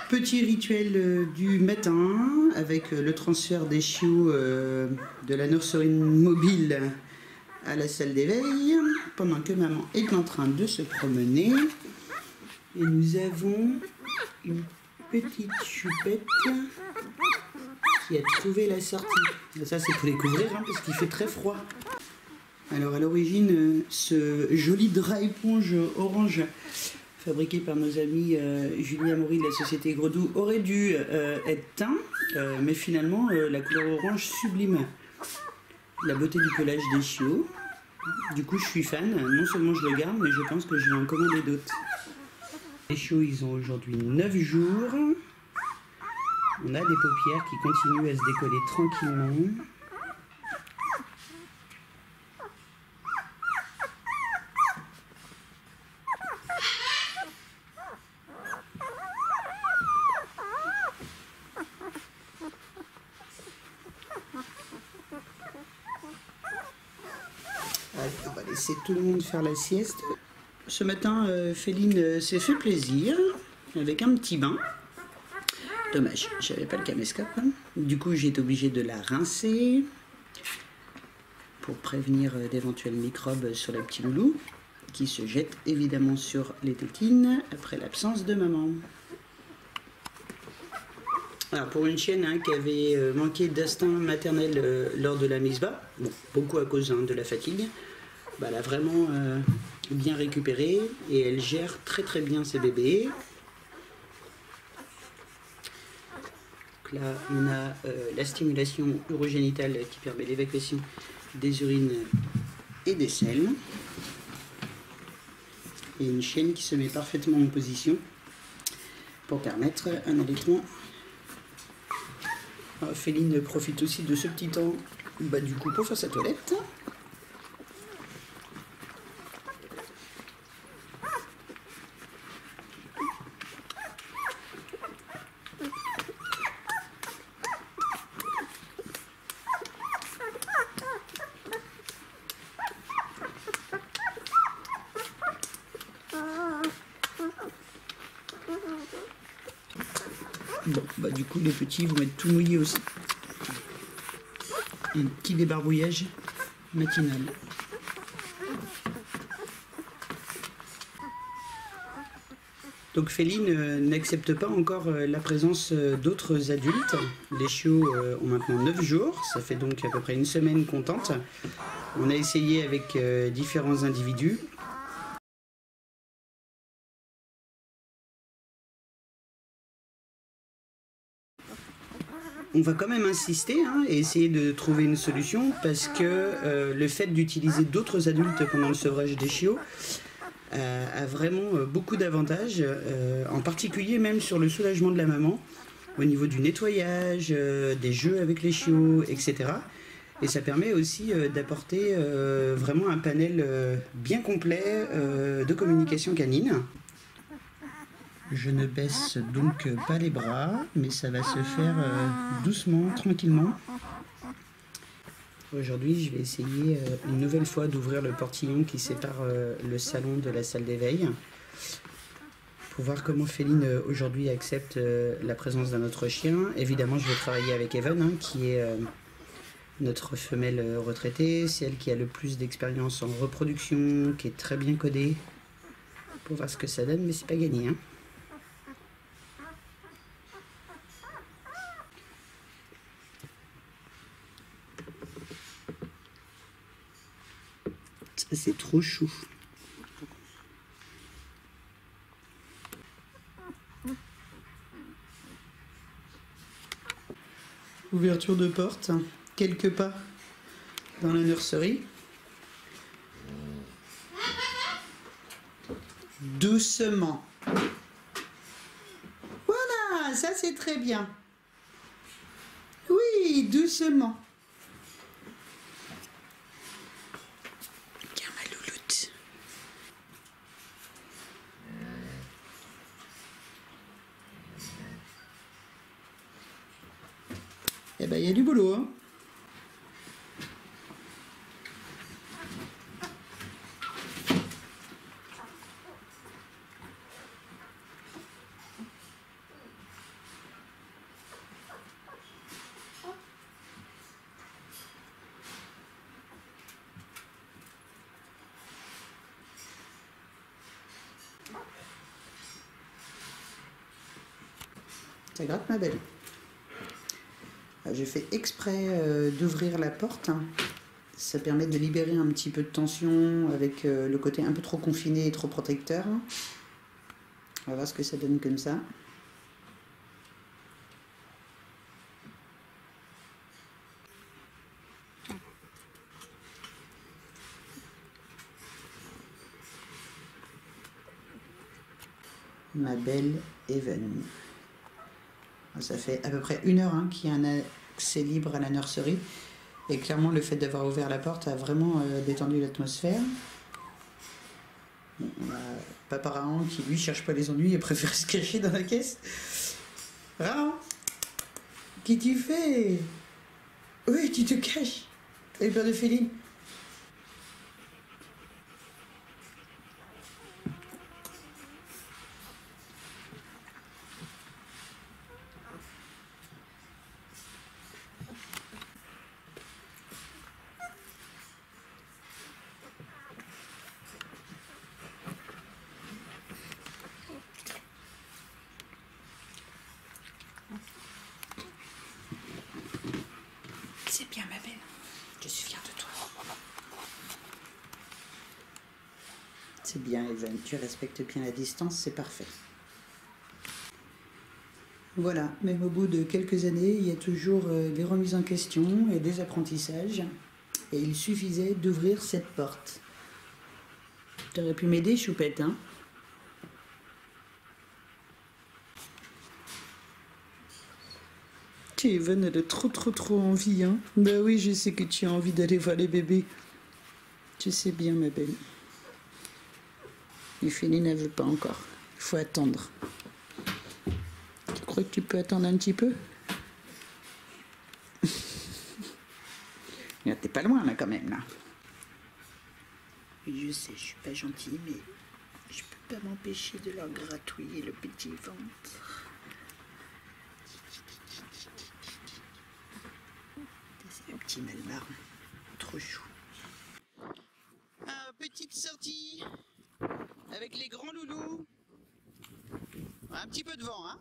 Petit rituel du matin avec le transfert des chiots de la nurserie mobile à la salle d'éveil pendant que maman est en train de se promener. Et nous avons une petite choupette qui a trouvé la sortie. Ça c'est pour les couvrir parce qu'il fait très froid. Alors à l'origine, ce joli drap éponge orange fabriqué par nos amis Julie Amaury de la société Gredou aurait dû être teint, mais finalement la couleur orange sublime la beauté du pelage des chiots. Du coup je suis fan, non seulement je le garde, mais je pense que je vais en commander d'autres. Les chiots ils ont aujourd'hui 9 jours. On a des paupières qui continuent à se décoller tranquillement. Allez, on va laisser tout le monde faire la sieste. Ce matin, Féline s'est fait plaisir avec un petit bain. Dommage, j'avais pas le caméscope. Du coup, j'ai été obligée de la rincer pour prévenir d'éventuels microbes sur le petit loulou qui se jette évidemment sur les tétines après l'absence de maman. Alors pour une chienne qui avait manqué d'instinct maternel lors de la mise bas, bon, beaucoup à cause de la fatigue, elle a vraiment bien récupéré et elle gère très très bien ses bébés. Donc là on a la stimulation urogénitale qui permet l'évacuation des urines et des selles. Et une chienne qui se met parfaitement en position pour permettre un allaitement. Féline profite aussi de ce petit temps du coup pour faire sa toilette. Bon, du coup les petits vont être tout mouillés aussi. Un petit débarbouillage matinal. Donc Féline n'accepte pas encore la présence d'autres adultes. Les chiots ont maintenant 9 jours, ça fait donc à peu près une semaine qu'on tente. On a essayé avec différents individus. On va quand même insister et essayer de trouver une solution parce que le fait d'utiliser d'autres adultes pendant le sevrage des chiots a vraiment beaucoup d'avantages, en particulier même sur le soulagement de la maman, au niveau du nettoyage, des jeux avec les chiots, etc. Et ça permet aussi d'apporter vraiment un panel bien complet de communication canine. Je ne baisse donc pas les bras, mais ça va se faire doucement, tranquillement. Aujourd'hui, je vais essayer une nouvelle fois d'ouvrir le portillon qui sépare le salon de la salle d'éveil pour voir comment Féline aujourd'hui accepte la présence d'un autre chien. Évidemment, je vais travailler avec Evan, qui est notre femelle retraitée. C'est elle qui a le plus d'expérience en reproduction, qui est très bien codée, pour voir ce que ça donne, mais c'est pas gagné. C'est trop chou. Ouverture de porte, quelques pas dans la nurserie. Doucement. Voilà, ça c'est très bien. Oui, doucement. Eh ben, il y a du boulot, Ça gratte ma belle. J'ai fait exprès d'ouvrir la porte. Ça permet de libérer un petit peu de tension avec le côté un peu trop confiné et trop protecteur. On va voir ce que ça donne comme ça. Ma belle Even. Ça fait à peu près 1 heure qu'il y a un accès libre à la nurserie. Et clairement, le fait d'avoir ouvert la porte a vraiment détendu l'atmosphère. Bon, on a Papa Rahan qui, lui, cherche pas les ennuis et préfère se cacher dans la caisse. Rahan, qu'est-ce que tu fais? Oui, tu te caches. T'as eu peur de Féline? C'est bien, ma belle. Je suis fière de toi. C'est bien, Even. Tu respectes bien la distance, c'est parfait. Voilà, même au bout de quelques années, il y a toujours des remises en question et des apprentissages. Et il suffisait d'ouvrir cette porte. T'aurais pu m'aider, Choupette, hein? Even, elle a trop envie, hein? Bah oui, je sais que tu as envie d'aller voir les bébés. Je sais bien, ma belle. Mais Féline ne veut pas encore. Il faut attendre. Tu crois que tu peux attendre un petit peu? T'es pas loin, là, quand même, là. Je sais, je suis pas gentille, mais je peux pas m'empêcher de leur gratouiller le petit ventre. C'est un petit malmarre, trop chou. Petite sortie avec les grands loulous. Un petit peu de vent, hein.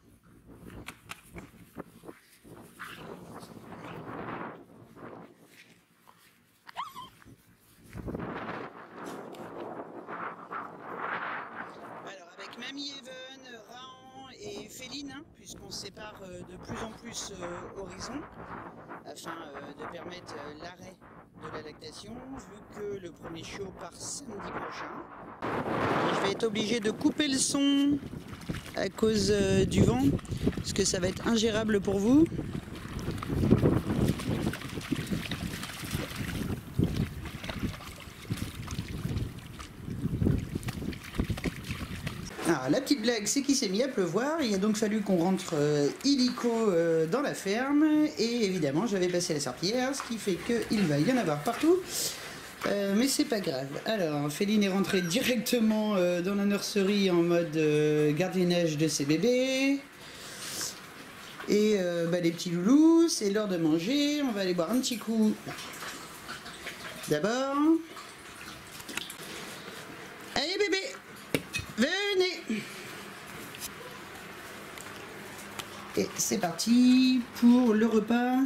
Alors avec Mamie Even, Rahan et Féline, hein, puisqu'on se sépare de plus en plus horizon, afin de permettre l'arrêt de la lactation, vu que le premier chiot part samedi prochain. Je vais être obligé de couper le son à cause du vent, parce que ça va être ingérable pour vous. Alors, la petite blague, c'est qu'il s'est mis à pleuvoir. Il a donc fallu qu'on rentre illico dans la ferme. Et évidemment, j'avais passé la serpillière, ce qui fait qu'il va y en avoir partout. Mais c'est pas grave. Alors, Féline est rentrée directement dans la nurserie en mode gardiennage de ses bébés. Et les petits loulous, c'est l'heure de manger. On va aller boire un petit coup. D'abord. Allez, bébé! Venez! Et c'est parti pour le repas.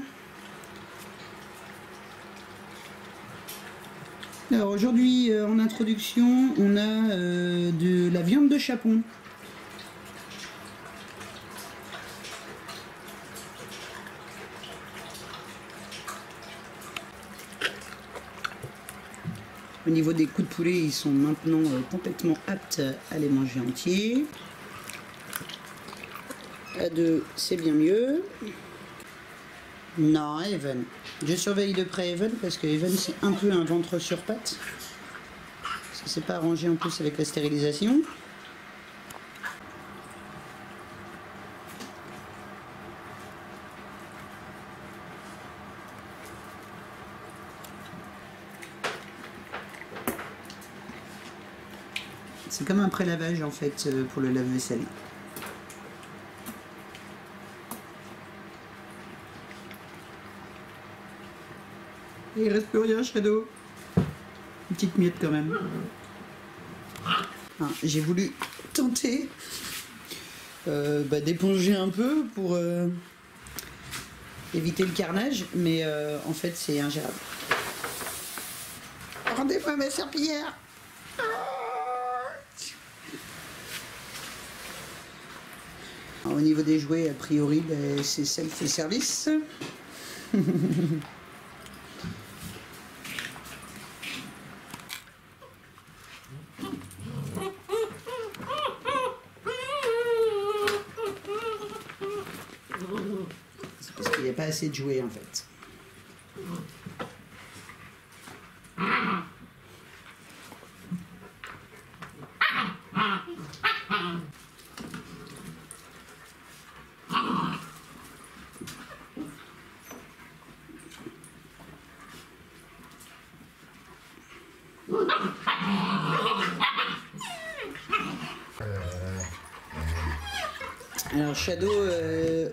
Alors aujourd'hui, en introduction, on a de la viande de chapon. Au niveau des coups de poulet, ils sont maintenant complètement aptes à les manger entiers. À 2, c'est bien mieux. Non, Even. Je surveille de près Even parce que Even, c'est un peu un ventre sur pattes. Parce que c'est pas arrangé en plus avec la stérilisation. C'est comme un pré-lavage en fait pour le lave-vaisselle. Et il reste plus rien, Shadow. Une petite miette quand même. J'ai voulu tenter d'éponger un peu pour éviter le carnage, mais en fait c'est ingérable. Rendez-moi ma serpillière. Au niveau des jouets, a priori, c'est self-service. C'est parce qu'il n'y a pas assez de jouets en fait. Alors Shadow,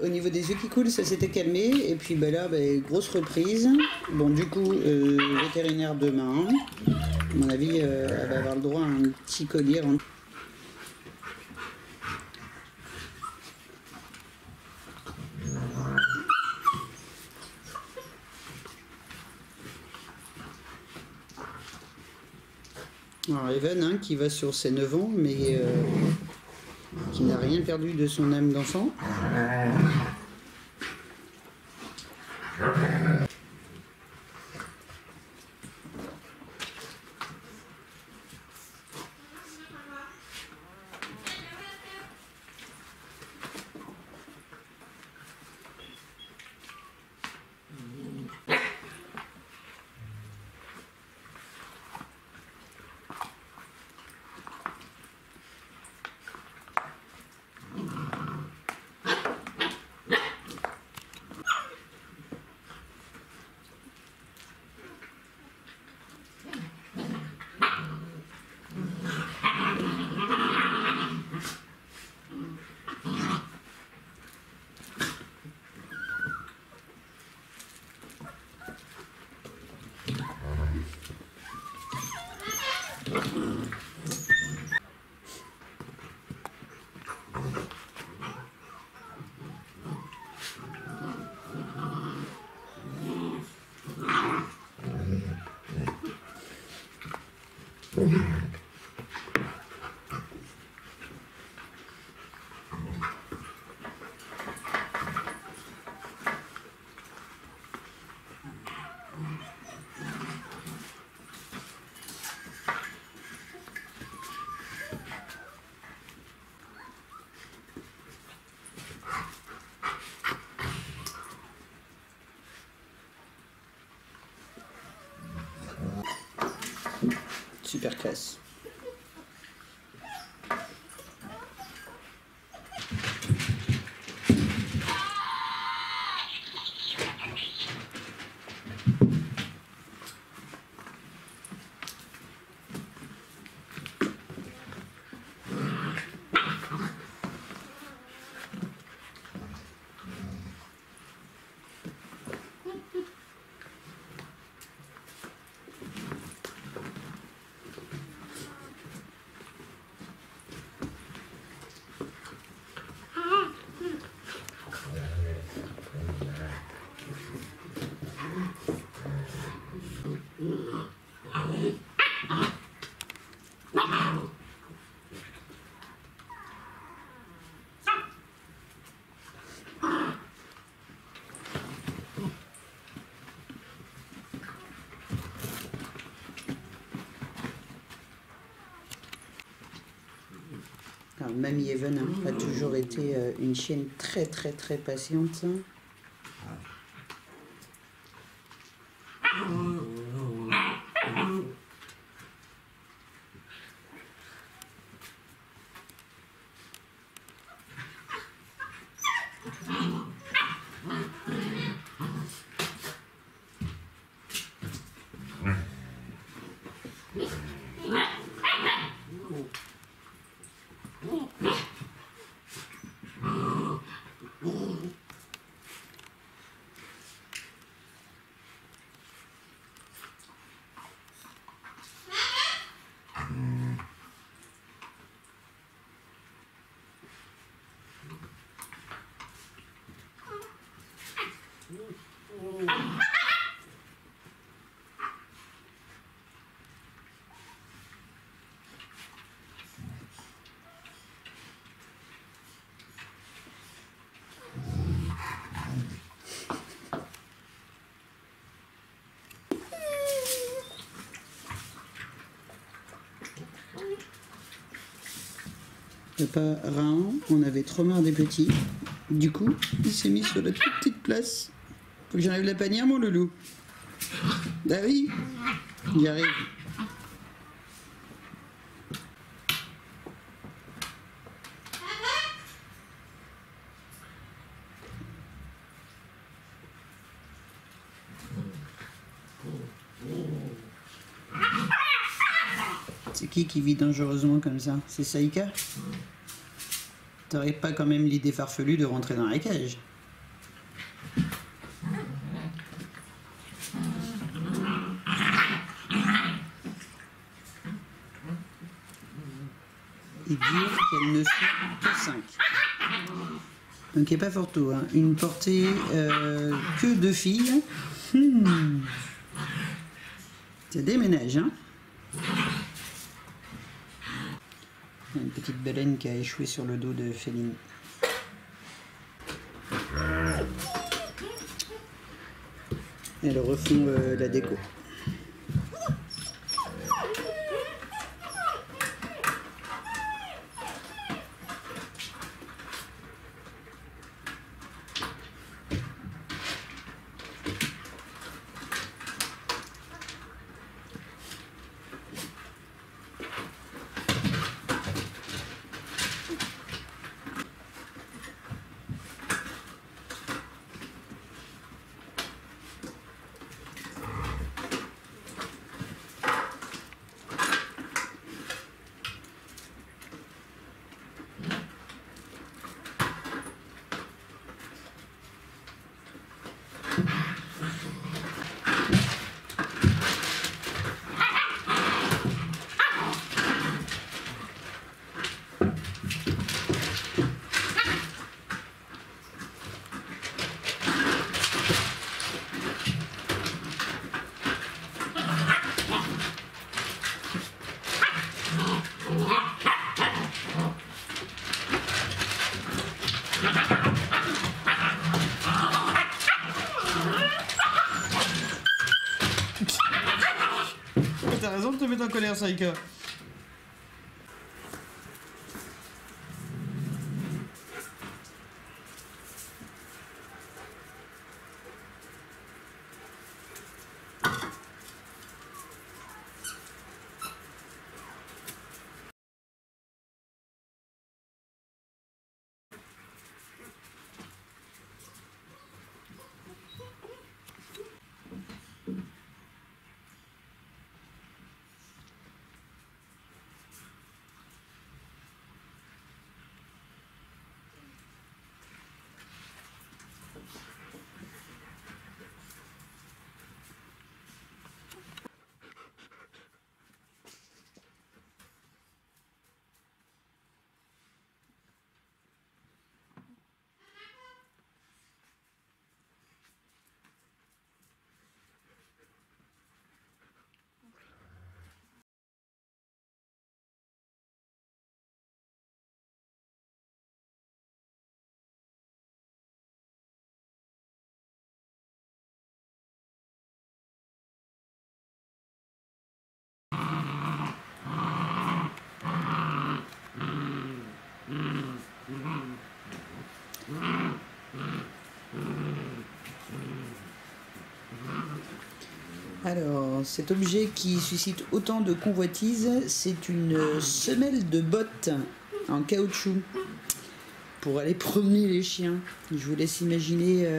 au niveau des yeux qui coulent, ça s'était calmé. Et puis là, grosse reprise. Bon, du coup, vétérinaire demain. À mon avis, elle va avoir le droit à un petit collier. Alors Evan, qui va sur ses 9 ans, mais qui n'a rien perdu de son âme d'enfant. Super classe. Alors, Mamie Even a toujours été une chienne très patiente. Papa Rahan, on avait trop marre des petits. Du coup, il s'est mis sur la toute petite place. Faut que j'enlève la panière, mon loulou. Ah oui, j'y arrive. C'est qui vit dangereusement comme ça? C'est Saïka? T'aurais pas quand même l'idée farfelue de rentrer dans la cage? Et dire qu'elles ne sont que 5. Donc il n'y a pas fort tôt, hein. Une portée que 2 filles. Ça déménage, hein. Une petite baleine qui a échoué sur le dos de Féline. Elles refont la déco. T'as raison de te mettre en colère, Saïka. Alors, cet objet qui suscite autant de convoitise, c'est une semelle de botte en caoutchouc pour aller promener les chiens. Je vous laisse imaginer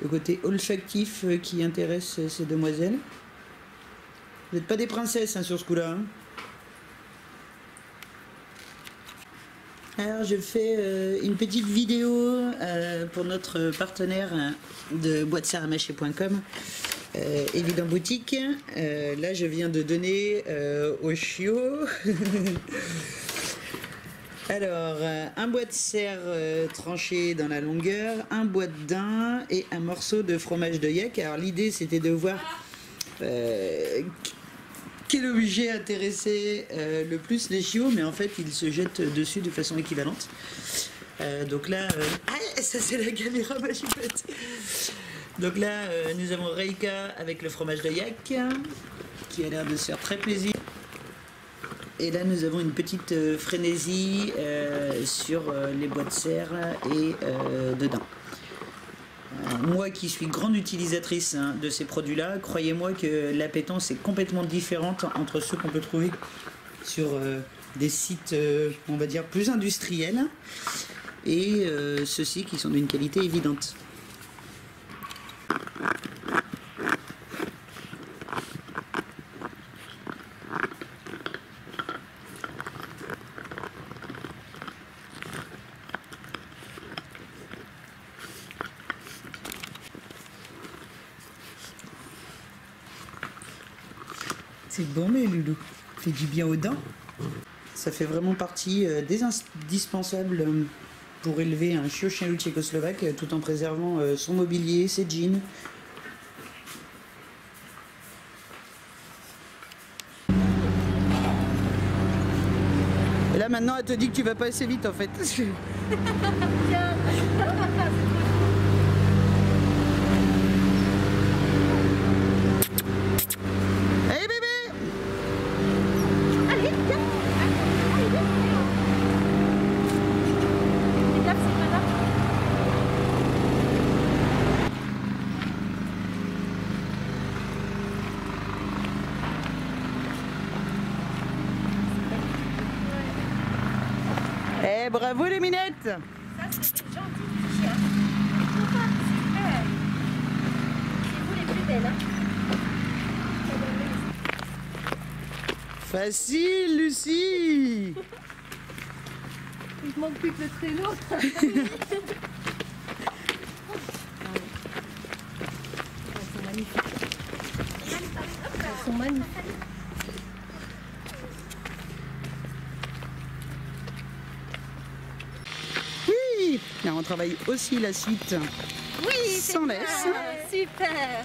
le côté olfactif qui intéresse ces demoiselles. Vous n'êtes pas des princesses hein, sur ce coup-là. Hein. Alors je fais une petite vidéo pour notre partenaire de boîtesaramaché.com, Évident Boutique. Là je viens de donner au chiot Alors, un bois de serre tranché dans la longueur, un bois de daim et un morceau de fromage de yak. Alors l'idée c'était de voir quel objet intéressait le plus les chiots, mais en fait ils se jettent dessus de façon équivalente. Donc là, ça c'est la caméra, ma chipette. Donc là, nous avons Reika avec le fromage de yak, qui a l'air de se faire très plaisir. Et là, nous avons une petite frénésie sur les bois de serre et de daim. Moi qui suis grande utilisatrice de ces produits-là, croyez-moi que l'appétence est complètement différente entre ceux qu'on peut trouver sur des sites, on va dire, plus industriels et ceux-ci qui sont d'une qualité évidente. C'est bon mes loulous, fait du bien aux dents. Ça fait vraiment partie des indispensables pour élever un chiot chien loup tchécoslovaque tout en préservant son mobilier, ses jeans. Et là maintenant elle te dit que tu vas pas assez vite en fait. Eh, bravo les minettes! Ça, c'est des gentils chiens. Super! C'est vous les plus belles, hein? Facile, Lucie! Il manque plus que le traîneau. Elles sont magnifiques. Elles sont magnifiques. Oui! Là, on travaille aussi la suite Oui, sans laisse. super!